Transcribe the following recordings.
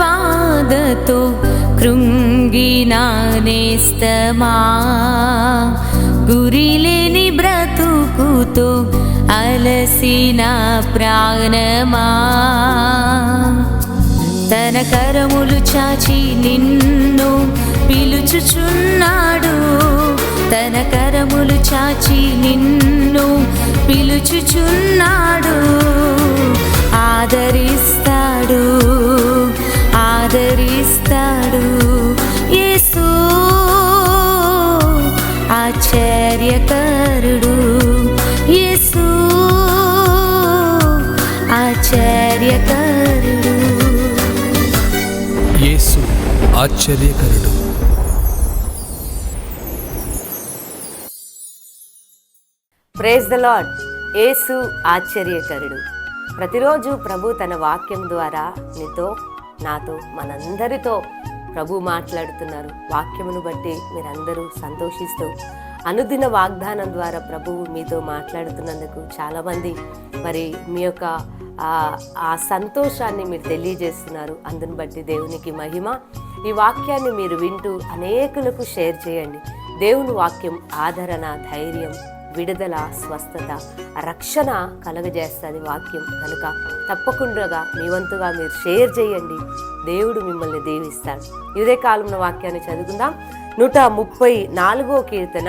బాధతో కృంగిన నేస్తమా, గురిలేని బ్రతుకుతో అలసిన ప్రాణమా, తన కరములు చాచి నిన్ను పిలుచుచున్నాడు, తన కరములు చాచి నిన్ను పిలుచుచున్నాడు. ఆదరిస్తాడు, ఆదరిస్తాడు యేసు ఆశ్చర్యకరుడు, యేసు ఆశ్చర్యకరుడు, యేసు ఆశ్చర్యకరుడు. Praise the lord. యేసు ఆశ్చర్యకరుడు. ప్రతిరోజు ప్రభు తన వాక్యం ద్వారా నీతో, నాతో, మనందరితో ప్రభు మాట్లాడుతున్నారు. వాక్యమును బట్టి మీరందరూ సంతోషిస్తూ అనుదిన వాగ్దానం ద్వారా ప్రభువు మీతో మాట్లాడుతున్నందుకు చాలామంది మరి మీ యొక్క ఆ సంతోషాన్ని మీరు తెలియజేస్తున్నారు. అందుని బట్టి దేవునికి మహిమ. ఈ వాక్యాన్ని మీరు వింటూ అనేకులకు షేర్ చేయండి. దేవుని వాక్యం ఆదరణ, ధైర్యం, విడుదల, స్వస్థత, రక్షణ కలుగజేస్తుంది వాక్యం కనుక తప్పకుండా మీ వంతుగా మీరు షేర్ చేయండి. దేవుడు మిమ్మల్ని దీవిస్తాడు. ఇదే కాలంలో వాక్యాన్ని చదువుకుందాం. 134వ కీర్తన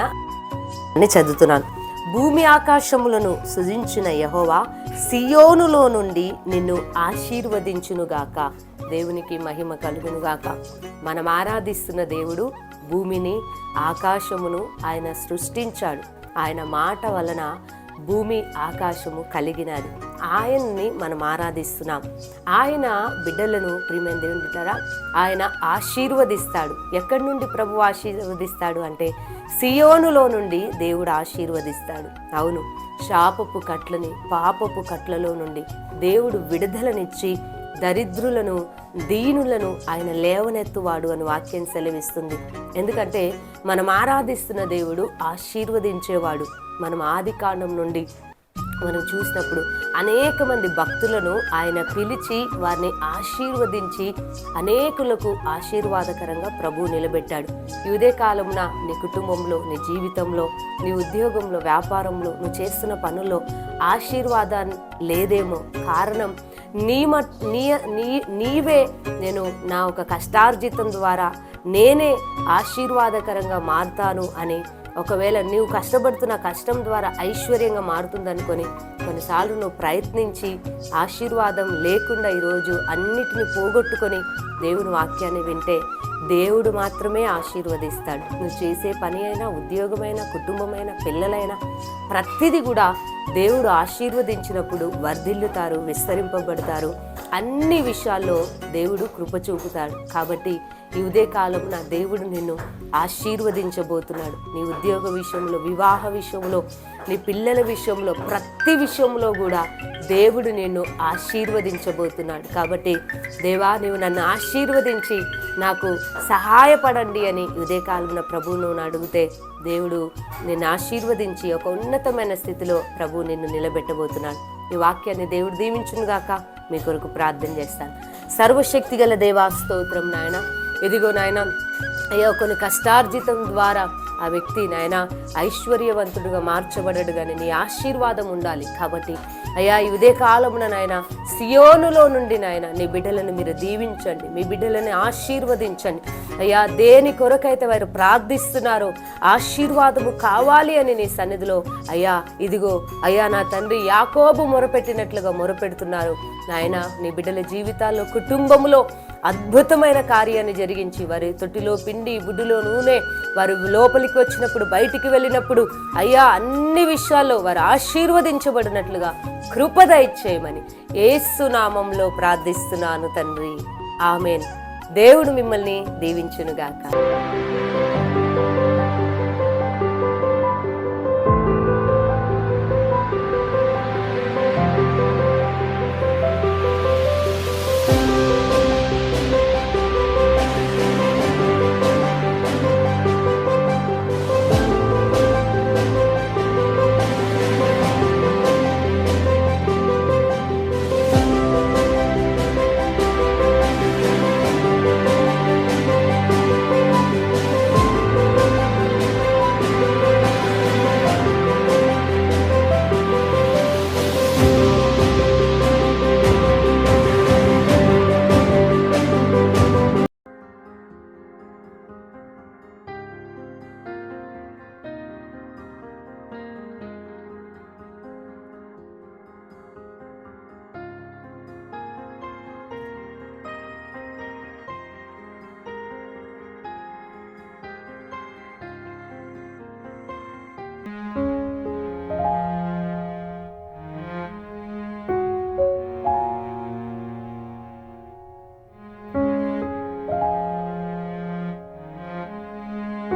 అని చదువుతున్నాను. భూమి ఆకాశములను సృజించిన యెహోవా సియోనులో నుండి నిన్ను ఆశీర్వదించునుగాక. దేవునికి మహిమ కలుగునుగాక. మనం ఆరాధిస్తున్న దేవుడు భూమిని, ఆకాశమును ఆయన సృష్టించాడు. ఆయన మాట వలన భూమి ఆకాశము కలిగినది. ఆయన్ని మనం ఆరాధిస్తున్నాం. ఆయన బిడ్డలను ప్రియమైన దేవుని బిడ్డలారా ఆయన ఆశీర్వదిస్తాడు. ఎక్కడి నుండి ప్రభు ఆశీర్వదిస్తాడు అంటే సియోనులో నుండి దేవుడు ఆశీర్వదిస్తాడు. అవును, శాపపు కట్లని, పాపపు కట్లలో నుండి దేవుడు విడుదలనిచ్చి దరిద్రులను, దీనులను ఆయన లేవనెత్తువాడు అని వాక్యం సెలవిస్తుంది. ఎందుకంటే మనం ఆరాధిస్తున్న దేవుడు ఆశీర్వదించేవాడు. మనం ఆది కాండం నుండి మనం చూసినప్పుడు అనేక మంది భక్తులను ఆయన పిలిచి వారిని ఆశీర్వదించి అనేకులకు ఆశీర్వాదకరంగా ప్రభువు నిలబెట్టాడు. ఇదే కాలంలో నీ కుటుంబంలో, నీ జీవితంలో, నీ ఉద్యోగంలో, వ్యాపారంలో, నువ్వు చేస్తున్న పనుల్లో ఆశీర్వాదాన్ని లేదేమో. కారణం నీవే నేను నా ఒక కష్టార్జితం ద్వారా నేనే ఆశీర్వాదకరంగా మారుతాను అని, ఒకవేళ నీవు కష్టపడుతున్న కష్టం ద్వారా ఐశ్వర్యంగా మారుతుందనుకొని కొన్నిసార్లు నువ్వు ప్రయత్నించి ఆశీర్వాదం లేకుండా ఈరోజు అన్నిటిని పోగొట్టుకొని దేవుని వాక్యాన్ని వింటే దేవుడు మాత్రమే ఆశీర్వదిస్తాడు. నువ్వు చేసే పని అయినా, ఉద్యోగమైనా, కుటుంబమైనా, పిల్లలైనా ప్రతిదీ కూడా దేవుడు ఆశీర్వదించినప్పుడు వర్ధిల్లుతారు, విస్తరింపబడతారు. అన్ని విషయాల్లో దేవుడు కృప చూపుతాడు. కాబట్టి ఈ ఉదయకాలం నా దేవుడు నిన్ను ఆశీర్వదించబోతున్నాడు. నీ ఉద్యోగ విషయంలో, వివాహ విషయంలో, నీ పిల్లల విషయంలో, ప్రతి విషయంలో కూడా దేవుడు నిన్ను ఆశీర్వదించబోతున్నాడు. కాబట్టి దేవా, నీవు నన్ను ఆశీర్వదించి నాకు సహాయపడండి అని ఉదయకాలంలో ప్రభువును అడిగితే దేవుడు నిన్ను ఆశీర్వదించి ఒక ఉన్నతమైన స్థితిలో ప్రభువు నిన్ను నిలబెట్టబోతున్నాడు. ఈ వాక్యాన్ని దేవుడు దీవించునుగాక. మీ కొరకు ప్రార్థన చేస్తాను. సర్వశక్తి గల దేవా, స్తోత్రం నాయన. ఇదిగో నాయన, అయ్యో కొన్ని కష్టార్జితం ద్వారా ఆ వ్యక్తి నాయన ఐశ్వర్యవంతుడుగా మార్చబడడు, కానీ నీ ఆశీర్వాదం ఉండాలి. కాబట్టి అయ్యా ఈ ఉదయ కాలమున నాయన సియోనులో నుండి నాయన నీ బిడ్డలను మీరు దీవించండి, మీ బిడ్డలను ఆశీర్వదించండి. అయ్యా దేని కొరకైతే వారు ప్రార్థిస్తున్నారో ఆశీర్వాదము కావాలి అని నీ సన్నిధిలో అయ్యా ఇదిగో అయ్యా నా తండ్రి యాకోబు మొరపెట్టినట్లుగా మొరపెడుతున్నారు నాయన. నీ బిడ్డల జీవితాల్లో, కుటుంబంలో అద్భుతమైన కార్యాన్ని జరిగించి వారి తొట్టిలో పిండి, బుడ్డులో నూనె, వారు లోపలికి వచ్చినప్పుడు, బయటికి వెళ్ళినప్పుడు అయ్యా అన్ని విషయాల్లో వారు ఆశీర్వదించబడినట్లుగా కృప దయచేయమని యేసు నామంలో ప్రార్థిస్తున్నాను తండ్రి. ఆమేన్. దేవుడు మిమ్మల్ని దీవించునుగాక.